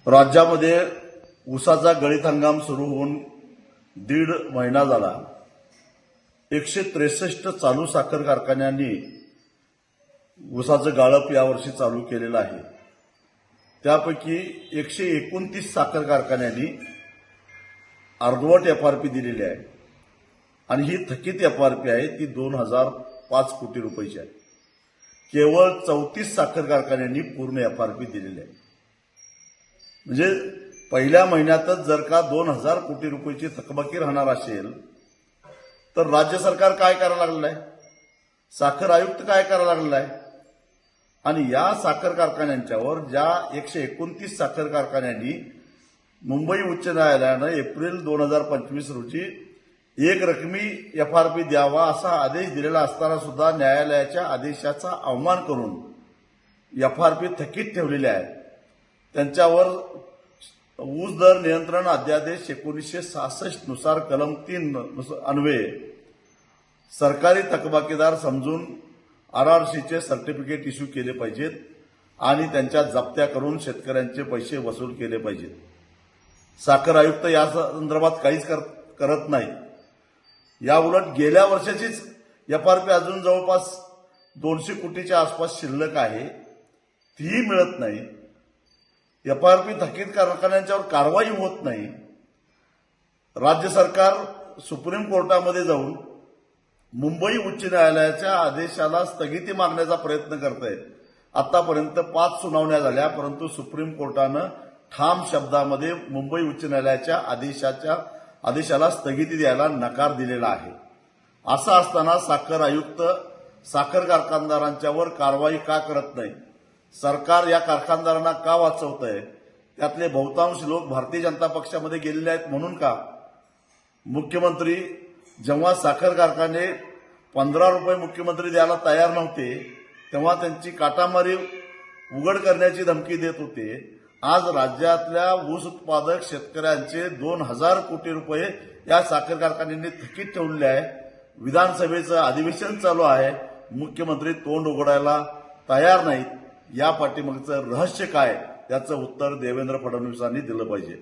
राज्यामध्ये ऊसाचा गळीत हंगाम सुरू होऊन 1.5 महिना झाला. 163 चालू साखर कारखान्यांनी ऊसाचं गाळप यावर्षी चालू केलेलं आहे. त्यापैकी 129 साखर कारखान्यांनी अर्धवट एफआरपी दिलेली आहे आणि ही थकीत एफआरपी आहे ती 2005 कोटी रुपयाची आहे. केवळ 34 साखर कारखान्यांनी पूर्ण एफआरपी दिलेली आहे. म्हणजे पहिल्या महिन्यातच जर का 2000 कोटी रुपयाची थकबाकी राहणार असेल तर राज्य सरकार काय करायला लागलेलं आहे, साखर आयुक्त काय करायला लागलेला आहे. आणि या साखर कारखान्यांच्यावर ज्या 129 साखर कारखान्यांनी मुंबई उच्च न्यायालयानं एप्रिल 2025 रोजी एक रकमी एफआरपी द्यावा असा आदेश दिलेला असताना सुद्धा न्यायालयाच्या आदेशाचा अवमान करून एफआरपी थकीत ठेवलेली आहे. त्यांच्यावर ऊस दर नियंत्रण अध्यादेश 1966 नुसार कलम 3 अन्वये सरकारी थकबाकीदार समजून आरआरसीचे सर्टिफिकेट इश्यू केले पाहिजेत आणि त्यांच्या जप्त्या करून शेतकऱ्यांचे पैसे वसूल केले पाहिजेत. साखर आयुक्त या संदर्भात काहीच करत नाही. याउलट गेल्या वर्षाचीच एफआरपी अजून जवळपास 200 कोटीच्या आसपास शिल्लक आहे, तीही मिळत नाही. एफआरपी थकीत कारखान्यांच्यावर कारवाई होत नाही. राज्य सरकार सुप्रीम कोर्टामध्ये जाऊन मुंबई उच्च न्यायालयाच्या आदेशाला स्थगिती मागण्याचा प्रयत्न करत आहे. आतापर्यंत 5 सुनावण्या झाल्या, परंतु सुप्रीम कोर्टानं ठाम शब्दामध्ये मुंबई उच्च न्यायालयाच्या आदेशाला स्थगिती द्यायला नकार दिलेला आहे. असं असताना साखर आयुक्त साखर कारखानदारांच्यावर कारवाई का करत नाही? सरकार या कारखानदारांना का वाचवतंय? त्यातले बहुतांश लोक भारतीय जनता पक्षामध्ये गेलेले आहेत म्हणून का? मुख्यमंत्री जेव्हा साखर कारखाने 15 रुपये मुख्यमंत्री द्यायला तयार नव्हते तेव्हा त्यांची काटामारी उघड करण्याची धमकी देत होते. आज राज्यातल्या ऊस उत्पादक शेतकऱ्यांचे 2000 कोटी रुपये या साखर कारखान्यांनी थकीत ठेवलेले आहे. विधानसभेचं अधिवेशन चालू आहे, मुख्यमंत्री तोंड उघडायला तयार नाहीत. या पाठीमागचं रहस्य काय याचं उत्तर देवेंद्र फडणवीसांनी दिलं पाहिजे.